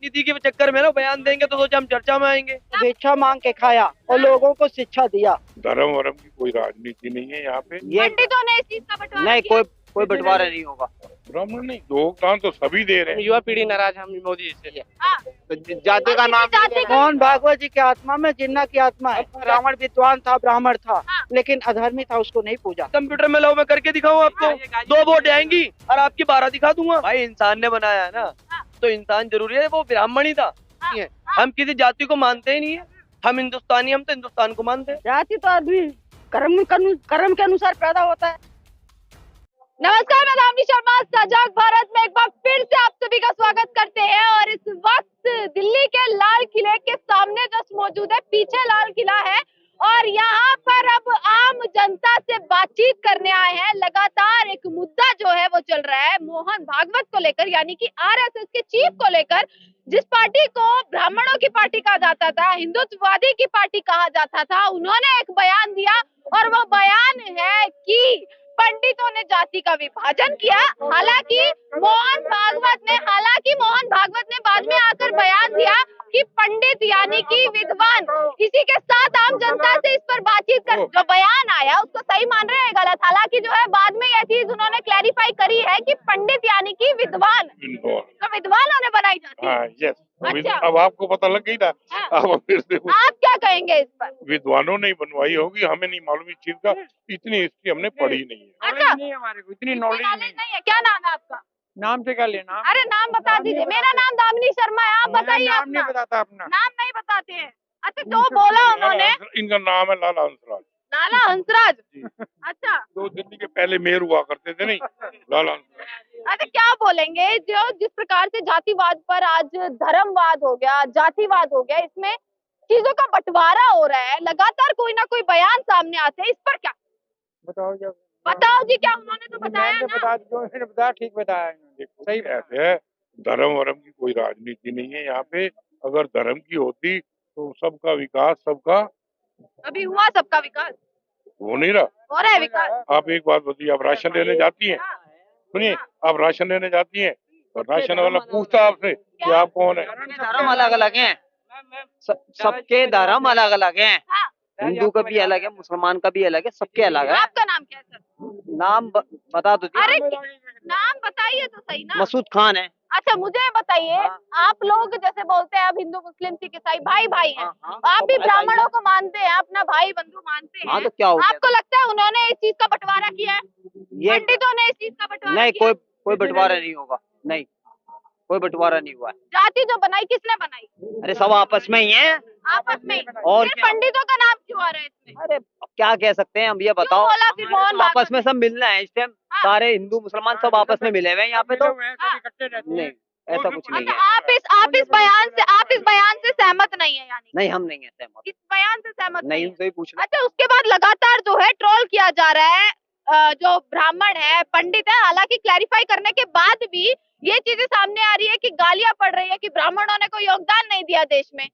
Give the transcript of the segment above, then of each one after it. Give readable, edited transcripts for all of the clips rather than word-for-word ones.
राजनीति के चक्कर में ना बयान देंगे तो सोचा हम चर्चा में आएंगे। भिक्षा मांग के खाया और लोगों को शिक्षा दिया। धर्म वरम की कोई राजनीति नहीं है यहाँ पे। ये पंडितों ने इस चीज का बंटवारा नहीं, किया? कोई बंटवारा नहीं होगा। ब्राह्मण नहीं, योगदान तो सभी दे रहे हैं। युवा पीढ़ी नाराज हम मोदी से। हाँ। जाति का नाम जाति का- मोहन भागवत जी की आत्मा में जिन्ना की आत्मा है। रावण विद्वान था, ब्राह्मण था, हाँ। लेकिन अधर्मी था, उसको नहीं पूजा। कंप्यूटर में लाओ, मैं करके दिखाऊं आपको। 2 वोट आएंगी और आपकी 12 दिखा दूंगा। भाई इंसान ने बनाया है ना, तो इंसान जरूरी है। वो ब्राह्मण ही था। हम किसी जाति को मानते ही नहीं है। हम हिंदुस्तानी, हम तो हिंदुस्तान को मानते हैं। जाति तो आदमी कर्म के अनुसार पैदा होता है। नमस्कार, मैं दामिनी शर्मा सजग भारत में एक बार फिर से आप सभी का स्वागत करते हैं। और इस वक्त दिल्ली के लाल किले के सामने जस्ट मौजूद है, पीछे लाल किला है और यहाँ पर अब आम जनता से बातचीत करने आए हैं। लगातार एक मुद्दा जो है वो चल रहा है मोहन भागवत को लेकर, यानी कि आरएसएस के चीफ को लेकर, जिस पार्टी को ब्राह्मणों की पार्टी कहा जाता था, हिंदुत्ववादी की पार्टी कहा जाता था। उन्होंने एक बयान दिया और वो बयान है कि पंडितों ने जाति का विभाजन किया। हालांकि मोहन भागवत ने बाद में आकर बयान दिया कि पंडित यानी कि विद्वान। इसी के साथ आम जनता से इस पर बातचीत कर जो बयान आया उसको सही मान रहे हैं गलत। हालांकि जो है बाद में यह चीज उन्होंने क्लैरिफाई करी है कि पंडित यानी कि विद्वान, तो विद्वानों ने बनाई जाती है। यस। अच्छा। अब आपको पता लग गई ना। अब फिर से आप क्या कहेंगे इस पर? विद्वानों ने बनवाई होगी, हमें नहीं मालूम इस चीज का। इतनी हिस्ट्री हमने पढ़ी नहीं है। अच्छा, नहीं हमारे को इतनी नॉलेज नहीं नहीं है। क्या नाम है आपका? नाम से क्या लेना। अरे नाम बता दीजिए। मेरा नाम दामिनी शर्मा है, आप बताइए नाम नहीं अपना। बताता अपना। नाम नहीं बताते हैं? अच्छा, जो बोला उन्होंने इनका नाम है लाला हंसराज। लाला हंसराज। अच्छा, जो दिल्ली के पहले मेयर हुआ करते थे, नहीं, लाला हंसराज। अच्छा क्या बोलेंगे जो जिस प्रकार से जातिवाद पर आज धर्मवाद हो गया, जातिवाद हो गया, इसमें चीजों का बंटवारा हो रहा है, लगातार कोई ना कोई बयान सामने आते हैं, इस पर क्या बताओ जब बताओ जी? क्या उन्होंने तो बताया मैंने ना। बता जो इन्होंने बताया ठीक बताया इन्होंने। सही ऐसे है, धर्म वरम की कोई राजनीति नहीं है यहाँ पे। अगर धर्म की होती तो सबका विकास, सबका अभी हुआ सबका विकास, हो नहीं रहा। हो रहा है विकास। आप एक बात बताइए, आप राशन लेने जाती हैं, सुनिए, आप राशन लेने जाती हैं और राशन वाला पूछता है आपसे कि आप कौन है। धर्म अलग अलग हैं, सबके धर्म अलग अलग हैं। हाँ, हिंदू का भी अलग है, मुसलमान का भी अलग है, सबके अलग है। आपका नाम क्या है सर? नाम बता दो। अरे नाम बताइए तो सही ना। मसूद खान है। अच्छा, मुझे बताइए, आप लोग जैसे बोलते हैं अब हिंदू मुस्लिम सिख ईसाई भाई भाई हैं, आप भी ब्राह्मणों को मानते हैं, अपना भाई बंधु मानते हैं, तो क्या हो गया? आपको लगता है उन्होंने इस चीज का बंटवारा किया है? ये पंडितों ने इस चीज का बंटवारा नहीं, किया है? कोई बंटवारा नहीं होगा। नहीं, कोई बंटवारा नहीं हुआ है। जाति जो बनाई किसने बनाई? अरे सब आपस में ही हैं। आपस में। और फिर क्या? पंडितों का नाम क्यों आ रहा है इसमें? अरे अब क्या कह सकते हैं हम, ये बताओ। बोला फिर मोहन आपस भागवत? में सब मिलना है इस टाइम। हाँ। सारे हिंदू मुसलमान सब आपस में मिले हुए हैं यहाँ पे। तो इकट्ठे रहते हैं। नहीं, ऐसा कुछ नहीं अच्छा, है। आप इस बयान से सहमत नहीं है? यानी नहीं, हम नहीं है सहमत। इस बयान से सहमत नहीं, है? उनसे ही पूछ लो। अच्छा, उसके बाद लगातार जो है ट्रोल किया जा रहा है जो ब्राह्मण है, पंडित है। हालांकि क्लैरिफाई करने के बाद भी ये चीजें सामने आ रही है कि गालियां पड़ रही है कि ब्राह्मणों ने कोई योगदान नहीं दिया देश में।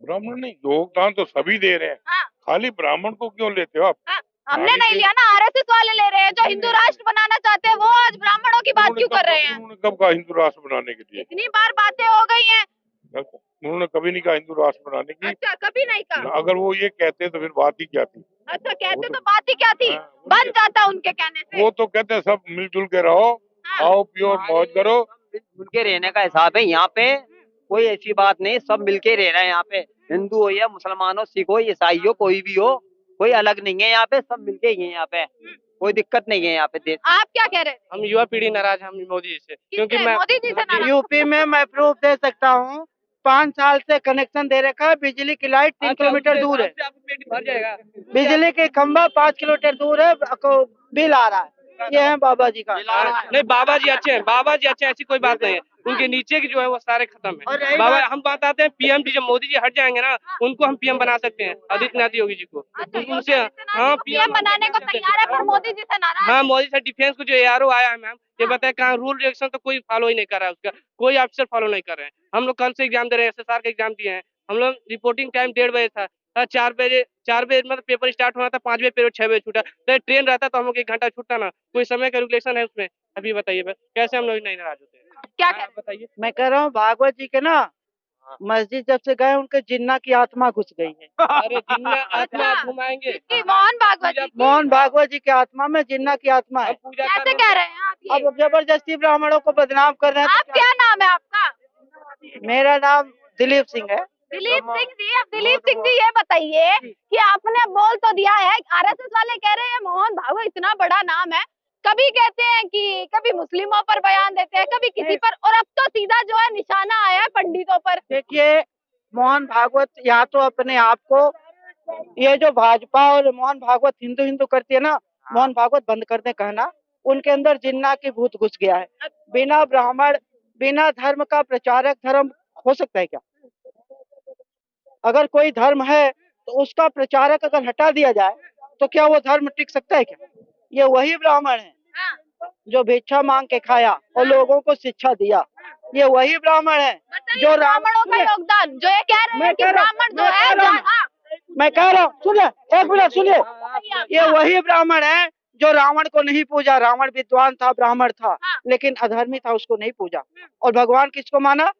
ब्राह्मण नहीं, योगदान तो सभी दे रहे हैं। हाँ, खाली ब्राह्मण को क्यों लेते हो आप? हाँ, हमने नहीं लिया ना, आरएसएस वाले ले रहे हैं। जो हिंदू राष्ट्र बनाना चाहते हैं वो आज ब्राह्मणों की बात क्यों कर रहे हैं? उन्होंने कब कहा हिंदू राष्ट्र बनाने के लिए? इतनी बार बातें हो गई हैं। उन्होंने कभी नहीं कहा हिंदू राष्ट्र बनाने की। अच्छा, कभी नहीं कहा। अगर वो ये कहते तो फिर बात ही क्या थी? अच्छा, कहते तो बात ही क्या थी, हाँ, बन जाता उनके कहने से। वो तो कहते हैं सब मिलजुल के रहो, खाओ पियो मौज करो। मिलके रहने का हिसाब है यहाँ पे। कोई ऐसी बात नहीं, सब मिलके रह रहे हैं यहाँ पे। हिंदू हो या मुसलमान हो, सिख हो, ईसाई हो, कोई भी हो, कोई अलग नहीं है यहाँ पे। सब मिलके ही है यहाँ पे, कोई दिक्कत नहीं है यहाँ पे देश। आप क्या कह रहे थे? हम युवा पीढ़ी नाराज हम मोदी से, क्योंकि किससे? मैं मोदी जी से नाराज? यूपी में मैं प्रूफ दे सकता हूँ। 5 साल से कनेक्शन दे रखा है। बिजली की लाइट 3 किलोमीटर दूर है। भर जाएगा। बिजली के खंभा 5 किलोमीटर दूर है। बिल आ रहा है। ये है बाबा जी का। नहीं, बाबा जी अच्छे हैं, बाबा जी अच्छे हैं, ऐसी कोई बात नहीं है। उनके नीचे की जो है वो सारे खत्म और है। यही बाबा बात- हम बताते हैं पीएम जी, जब मोदी जी हट जाएंगे ना, उनको हम पीएम बना सकते हैं, आदित्यनाथ योगी जी को। अच्छा, उनसे हाँ पीएम बनाने को तैयार है पर मोदी जी से नाराज है। हाँ, मोदी से डिफेंस को जो एआरओ आया है मैम, ये बताए कहाँ रूल रेगुलेशन तो कोई फॉलो ही नहीं कर रहा है, उसका कोई ऑफिसर फॉलो नहीं कर रहे हैं। हम लोग कल से एग्जाम दे रहे हैं, एसएसआर का एग्जाम दिए हैं। हम लोग रिपोर्टिंग टाइम 1:30 बजे था, 4 बजे मतलब पेपर स्टार्ट होना था, 5 बजे पेपर 6 बजे छूटा। तो ट्रेन रहता तो हम लोग 1 घंटा छूटता ना, कोई समय का रेगुलेशन है उसमें? अभी बताइए बस, कैसे हम लोग नहीं नाराज होते हैं? क्या कह रहे हैं? बताइए। मैं कह रहा हूँ भागवत जी के ना मस्जिद जब से गए उनके जिन्ना की आत्मा घुस गई है। अरे जिन्ना आत्मा अच्छा। आप घुमाएंगे। किसकी? मोहन भागवत जी की? मोहन भागवत जी की आत्मा में जिन्ना की आत्मा हम है। पूजा कैसे कह रहे हैं आप ये? अब जबरदस्ती ब्राह्मणों को बदनाम कर रहे हैं आप तो क्या नाम है आपका? मेरा नाम दिलीप सिंह है। दिलीप सिंह जी। अब दिलीप सिंह जी ये बताइए कि आपने बोल तो दिया है, आरएसएस वाले कह रहे हैं मोहन भागवत इतना बड़ा नाम है, कभी कहते हैं कि कभी मुस्लिमों पर बयान देते हैं, कभी किसी पर, और अब तो सीधा जो है निशाना आया है पंडितों पर। देखिए मोहन भागवत या तो अपने आप को, ये जो भाजपा और मोहन भागवत हिंदू हिंदू करती है ना, मोहन भागवत बंद कर दे कहना। उनके अंदर जिन्ना की भूत घुस गया है। बिना ब्राह्मण बिना धर्म का प्रचारक धर्म हो सकता है क्या? अगर कोई धर्म है तो उसका प्रचारक अगर हटा दिया जाए तो क्या वो धर्म टिक सकता है क्या? ये वही ब्राह्मण है जो भिक्षा मांग के खाया और लोगों को शिक्षा दिया। ये वही ब्राह्मण है जो ब्राह्मणों का योगदान, जो ये कह रहे हैं कि ब्राह्मण जो है मैं कह रहा हूँ, सुनिए एक मिनट सुनिए। ये वही ब्राह्मण है जो रावण को नहीं पूजा। रावण विद्वान था, ब्राह्मण था, लेकिन अधर्मी था, उसको नहीं पूजा। और भगवान किसको माना?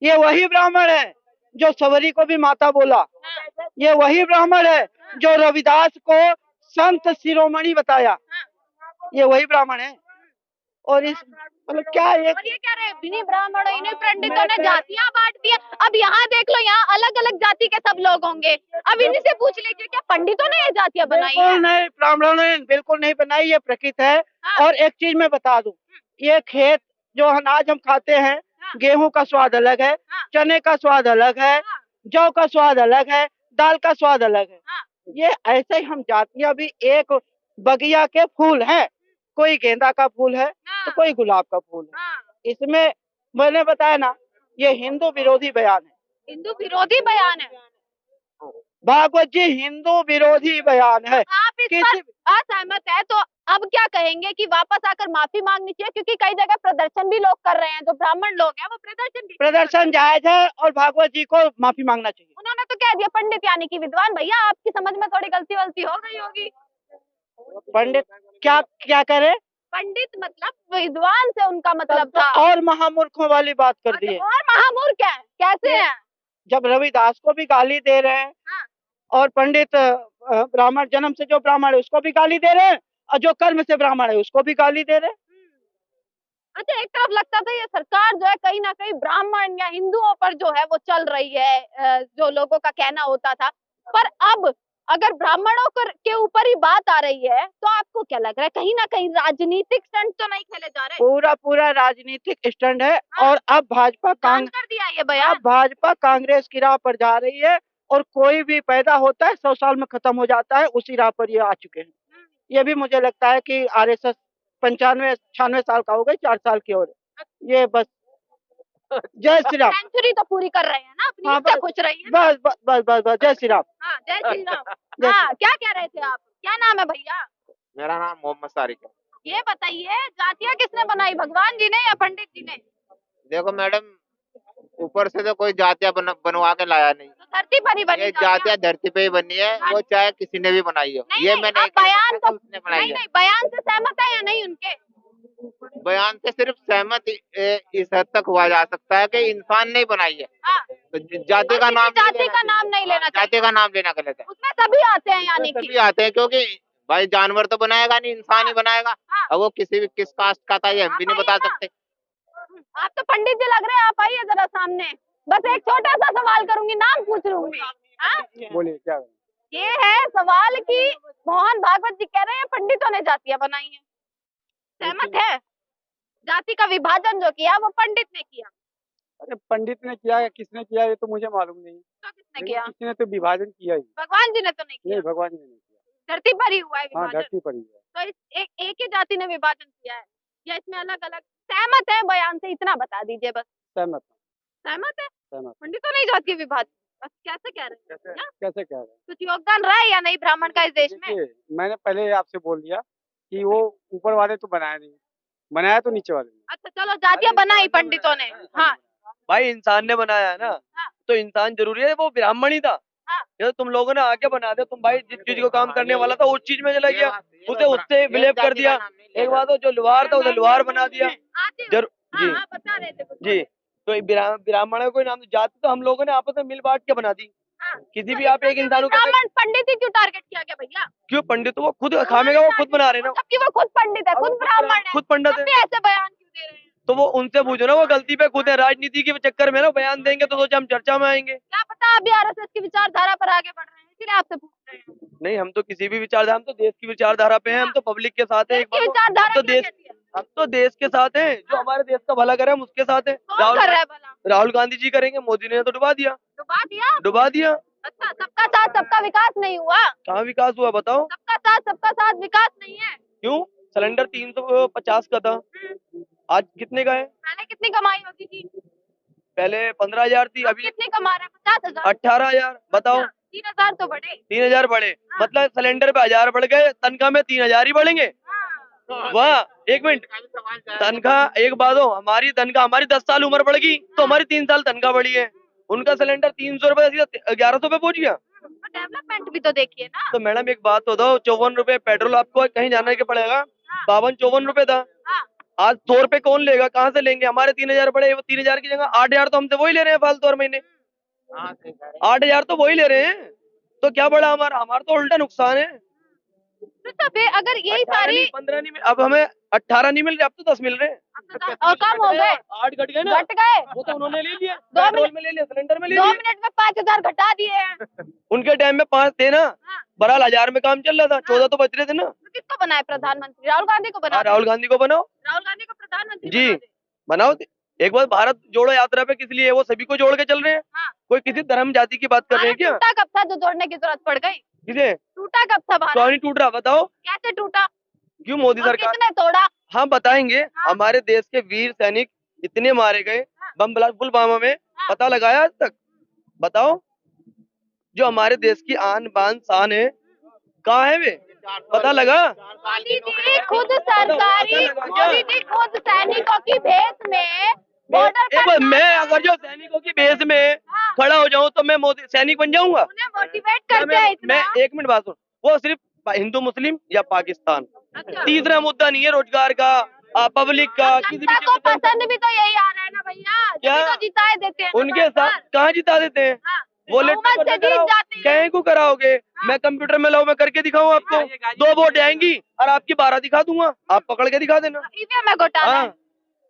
ये वही ब्राह्मण है जो सबरी को भी माता बोला। ये वही ब्राह्मण है जो रविदास को संत शिरोमणि बताया। ये वही ब्राह्मण है। और इस मतलब क्या ये और ये कह रहे हैं इन्हीं ब्राह्मणों इन्हीं पंडितों ने जातियां बांट दी है। अब यहाँ देख लो, यहाँ अलग अलग जाति के सब लोग होंगे। अब इन्हीं से पूछ लीजिए क्या पंडितों ने ये जातियां बनाई है? बिल्कुल नहीं, ब्राह्मणों ने बिल्कुल नहीं बनाई, ये प्रकृति है। और एक चीज मैं बता दूं, ये खेत जो अनाज हम खाते हैं, गेहूं का स्वाद अलग है, चने का स्वाद अलग है, जौ का स्वाद अलग है, दाल का स्वाद अलग है। ये ऐसे ही हम जातियां भी एक बगिया के फूल हैं। कोई गेंदा का फूल है तो कोई गुलाब का फूल है। इसमें मैंने बताया ना, ये हिंदू विरोधी बयान है। हिंदू विरोधी बयान है। भागवत जी हिंदू विरोधी बयान है। आप इस पर असहमत है तो अब क्या कहेंगे कि वापस आकर माफी मांगनी चाहिए? क्योंकि कई जगह प्रदर्शन भी लोग कर रहे हैं, जो ब्राह्मण लोग हैं वो प्रदर्शन जायज है और भागवत जी को माफी मांगना चाहिए। उन्होंने तो कह दिया पंडित यानी कि विद्वान। भैया आपकी समझ में थोड़ी गलती वलती हो गई होगी। पंडित क्या क्या करे? पंडित मतलब विद्वान से उनका मतलब था। और महामूर्खों वाली बात कर दी है। और महामूर्ख है कैसे हैं? जब रविदास को भी गाली दे रहे हैं और पंडित ब्राह्मण जन्म से जो ब्राह्मण है उसको भी गाली दे रहे हैं, और जो कर्म से ब्राह्मण है उसको भी गाली दे रहे हैं। अच्छा, एक तरफ लगता था ये सरकार जो है कहीं ना कहीं ब्राह्मण या हिंदुओं पर जो है वो चल रही है, जो लोगों का कहना होता था। पर अब अगर ब्राह्मणों के ऊपर ही बात आ रही है तो आपको क्या लग रहा है, कहीं ना कहीं राजनीतिक स्टंट तो नहीं खेले जा रहे? पूरा राजनीतिक स्टंट है। और अब भाजपा कर दिया ये बयान। अब भाजपा कांग्रेस की राह पर जा रही है, और कोई भी पैदा होता है 100 साल में खत्म हो जाता है, उसी राह पर ये आ चुके हैं। ये भी मुझे लगता है कि आरएसएस 95-96 साल का हो गई, 4 साल की और ये बस। जय श्री राम। सेंचुरी तो पूरी कर रहे हैं ना अपनी, इससे खुश रहिए। बस बस बस बस बस जय श्री राम। हाँ, जय श्री राम। हाँ, क्या कह रहे थे आप? क्या नाम है भैया? मेरा नाम मोहम्मद सारिक है। ये बताइए जातियाँ किसने बनाई, भगवान जी ने या पंडित जी ने? देखो मैडम, ऊपर से तो कोई जातियाँ बनवा के लाया नहीं, तो धरती पर ही बनी ये जातियाँ धरती पे ही बनी है, वो चाहे किसी ने भी बनाई हो। ये मैं नहीं बयान तो उसने बनाई है। नहीं, बयान से सहमत है या नहीं उनके? बयान से सिर्फ सहमत इस हद तक हुआ जा सकता है कि इंसान ने बनाई है। तो जाति का नाम नहीं लेना चाहिए। जाति का नाम लेना गलत है। उसमें सभी आते हैं यानी कि सभी आते हैं, क्योंकि भाई जानवर तो बनाएगा नहीं, इंसान ही बनाएगा। अब वो किस कास्ट का था ये हम भी नहीं बता सकते। आप तो पंडित जी लग रहे हैं, आप आइए जरा सामने। बस एक छोटा सा सवाल करूंगी, नाम पूछ लूंगी। बोलिए क्या? ये है सवाल कि मोहन भागवत जी कह रहे हैं पंडितों ने जातियां बनाई हैं, सहमत है? जाति का विभाजन जो किया वो पंडित ने किया। अरे पंडित ने किया या किसने किया ये तो मुझे मालूम नहीं। तो किसने किया? किसी ने तो विभाजन किया ही। भगवान जी ने तो नहीं किया। नहीं, भगवान जी ने नहीं किया। धरती पर ही हुआ है हाँ, विभाजन। धरती पर ही है। तो एक ही जाति ने विभाजन किया है या इसमें अलग अलग? सहमत है बयान से, इतना बता दीजिए बस। सहमत। सहमत है? सहमत। पंडितों ने जाति विभाजन बस कैसे कह रहे हैं? कैसे कह रहे हैं? कुछ योगदान रहा है या नहीं ब्राह्मण का इस देश में? देखिए, मैंने पहले आपसे बोल दिया कि वो ऊपर वाले तो बनाया नहीं, बनाया तो नीचे वाले ने। अच्छा चलो, जातियां बनाई पंडितों ने। हाँ भाई इंसान ने बनाया है ना, तो इंसान जरूरी है वो ब्राह्मण ही था। ये तो तुम लोगों ने आके बना दिया। तुम भाई जिस चीज को काम करने वाला था उस चीज में चला गया, उसे उससे विलेप कर दिया। एक बात हो, जो लोहार था उसे लोहार बना दिया। जी बता रहे थे कुछ। जी। तो ब्राह्मण का कोई नाम, जाति तो हम लोगों ने आपस में मिल बांट के बना दी। किसी भी आप एक इंसान को ब्राह्मण पंडित ही क्यों टारगेट किया गया भैया? क्यों? पंडित तो वो खुद खामेगा, वो खुद बना रहे ना, जबकि वो खुद पंडित है, खुद ब्राह्मण है, खुद पंडित तब है। भी ऐसे बयान क्यों दे रहे हैं? तो वो उनसे पूछो ना, वो गलती पे खुद है। राजनीति के चक्कर में ना बयान देंगे तो सोचे हम चर्चा में आएंगे। क्या पता अभी आरएसएस की विचारधारा पर आगे बढ़ रहे हैं, इसीलिए आपसे पूछ रहे हैं। नहीं, हम तो किसी भी विचारधारा, हम तो देश की विचारधारा पे हैं, हम तो पब्लिक के साथ हैं। देश की विचारधारा तो क्या देश, कहती है? हम तो देश के साथ हैं, जो हमारे देश का भला करे हम उसके साथ हैं। कौन कर रहा है भला? राहुल गांधी जी करेंगे, मोदी ने तो डुबा दिया। डुबा दिया? डुबा दिया। अच्छा, सबका साथ सबका विकास नहीं हुआ? कहाँ विकास हुआ बताओ? सबका साथ विकास नहीं है। क्यों? सिलेंडर 350 का था, आज कितने का है? पहले कितनी कमाई होती थी? पहले 15,000 थी, अब अभी कितनी कमा रहे हैं? 50,000? 18,000। बताओ, 3,000 तो बढ़े। 3,000 बढ़े, मतलब सिलेंडर पे 1,000 बढ़ गए, तनख्वाह में 3,000 ही बढ़ेंगे। वाह, एक मिनट, तनख्वाह, एक बात हो, हमारी तनख्वाह, हमारी 10 साल उम्र बढ़ गई तो हमारी 3 साल तनख्वाह बढ़ी है। उनका सिलेंडर 300 रुपए सीधा 1,100 पे पहुंच गया। डेवलपमेंट भी तो देखिए ना। तो मैडम एक बात तो दो, 54 रुपए पेट्रोल आपको कहीं जाने के पड़ेगा, 52-54 रुपए था, आज 100 रुपए कौन लेगा? कहाँ से लेंगे? हमारे 3,000 बढ़े, वो 3,000 की जगह 8,000 तो हमसे वही ले रहे हैं फालतू हर महीने। 8,000 तो वही ले रहे हैं, तो क्या बड़ा हमारा? हमारा तो उल्टा नुकसान है। तो फिर अगर यही 18 सारी नहीं, 15 नहीं, अब हमें 18 नहीं मिल रहे, अब तो 10 मिल रहे हैं। और कम हो गए, 8 घट गए ना, घट गए। वो तो उन्होंने ले लिया, 2 पेट्रोल में ले लिया, सिलेंडर में ले 2 लिया। मिनट में 5,000 घटा दिए हैं। उनके टाइम में 5 थे ना, बहरहाल 1,000 में काम चल रहा था, 14 तो बच रहे थे ना। तो किसको बनाए प्रधानमंत्री? राहुल गांधी को बनाए। राहुल गांधी को बनाओ, राहुल गांधी को प्रधानमंत्री जी बना दे। बनाओ। एक बार भारत जोड़ो यात्रा पे किस लिए है? वो सभी को जोड़ के चल रहे हैं। कोई किसी धर्म जाति की बात कर रहे हैं क्या? टूटा कब था जो जोड़ने की जरूरत पड़ गई? किसे? टूटा कब था भारत? क्यों नहीं टूट रहा बताओ? कैसे टूटा? क्यों मोदी और सरकार? किसने तोड़ा? हाँ बताएंगे। हमारे देश के वीर सैनिक इतने मारे गए बम ब्लास्ट पुलवामा में, पता लगाया आज तक? बताओ, जो हमारे देश की आन बान शान है, कहाँ है वे? पता लगा? मोदी जी खुद सरकारी, मोदी जी खुद सैनिकों की भेष में बॉर्डर एक बार मैं अगर जो सैनिकों की बेस में खड़ा हो जाऊं तो मैं मोदी सैनिक बन जाऊंगा? उन्हें मोटिवेट करते हैं इतना। मैं एक मिनट बात सुन, वो सिर्फ हिंदू मुस्लिम या पाकिस्तान, अच्छा। तीसरा मुद्दा नहीं है रोजगार का, पब्लिक का, किसी भी जनता चीज को का। पसंद भी तो यही आ रहा है ना भैया, क्या? जब तो जिताए देते हैं ना उनके बार-बार। साथ कहाँ जिता देते हैं? वो बहुमत से जीत जाते हैं। कहीं को कराओगे? मैं कंप्यूटर में लाओ, मैं करके दिखाऊं आपको, 2 वोट आएंगी और आपकी 12 दिखा दूंगा, आप पकड़ के दिखा देना। ईवीएम में घोटाला, हाँ।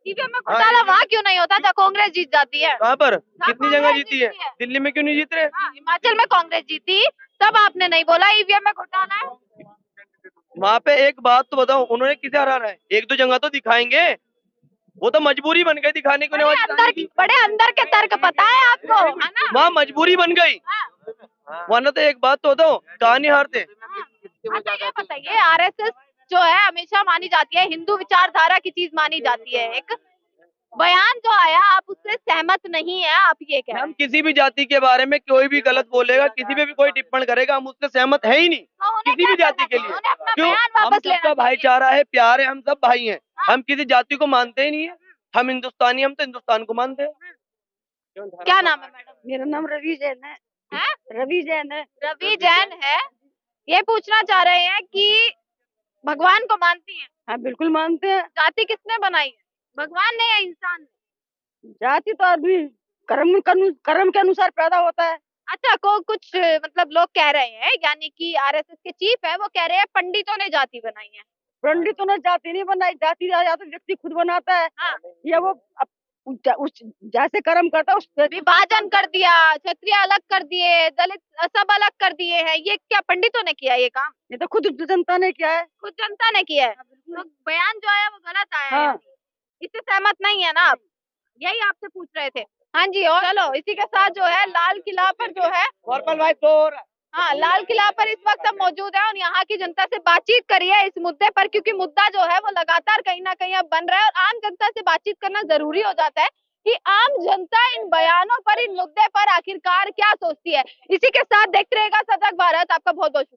ईवीएम में घोटाला वहाँ क्यों नहीं होता जहाँ कांग्रेस जीत जाती है? कहाँ पर? कितनी जगह कांग्रेस जीती है? जीती है। दिल्ली में क्यों नहीं जीत रहे? हिमाचल में कांग्रेस जीती, तब आपने नहीं बोला ईवीएम में घोटाला है। वहाँ पे एक बात तो बताओ, उन्होंने किसे हराना है? 1-2 जगह तो दिखाएंगे, वो तो मजबूरी बन गई दिखाने को। बड़े अंदर के तर्क पता है आपको, है ना? वहाँ मजबूरी बन गई, वरना तो एक बात तो बताओ, कहानी हारते। अच्छा ये बताइए, आरएसएस जो है हमेशा मानी जाती है, हिंदू विचारधारा की चीज मानी जाती है, एक बयान जो आया आप उससे सहमत नहीं है, आप ये कह रहे हम हैं? किसी भी जाति के बारे में कोई भी गलत बोलेगा, किसी पे भी कोई टिप्पण करेगा, हम उससे सहमत है ही नहीं, तो उन्हें किसी भी क्या जाति करना के चाहिए? लिए। उन्हें अपना क्यों? बयान हम वापस लेना सबका चाहिए। भाईचारा है, प्यार है, हम सब भाई हैं, हम किसी जाति को मानते ही नहीं है। हम हिंदुस्तानी, हम तो हिंदुस्तान को मानते हैं। क्या नाम है मैडम? मेरा नाम रवि जैन है। हैं? रवि जैन है। रवि जैन है। ये पूछना चाह रहे हैं कि भगवान को मानती हैं? हाँ बिल्कुल मानते हैं। जाति किसने बनाई है, भगवान ने या इंसान ने? जाति तो आदमी कर्म के अनुसार पैदा होता है। अच्छा, को कुछ मतलब लोग कह रहे हैं, यानी कि आरएसएस के चीफ है, वो कह रहे हैं पंडितों ने जाति बनाई है। पंडितों ने जाति नहीं बनाई, जाति या तो व्यक्ति खुद बनाता है, हाँ। या वो उस जैसे कर्म करता है उस विभाजन कर दिया, क्षत्रिय अलग कर दिए, दलित सब अलग कर दिए हैं, ये क्या पंडितों ने किया ये काम? ये तो खुद जनता ने किया है। खुद जनता ने किया है। तो बयान जो आया वो गलत आया है, हाँ। इससे सहमत नहीं है ना आप? यही आपसे पूछ रहे थे। हाँ जी, और चलो इसी के साथ जो है लाल किला पर जो है, हाँ लाल किला पर इस वक्त हम मौजूद है और यहाँ की जनता से बातचीत करी है इस मुद्दे पर, क्योंकि मुद्दा जो है वो लगातार कहीं ना कहीं अब बन रहा है और आम जनता से बातचीत करना जरूरी हो जाता है कि आम जनता इन बयानों पर, इन मुद्दे पर आखिरकार क्या सोचती है। इसी के साथ देखते रहेगा सजग भारत। आपका बहुत बहुत शुक्रिया।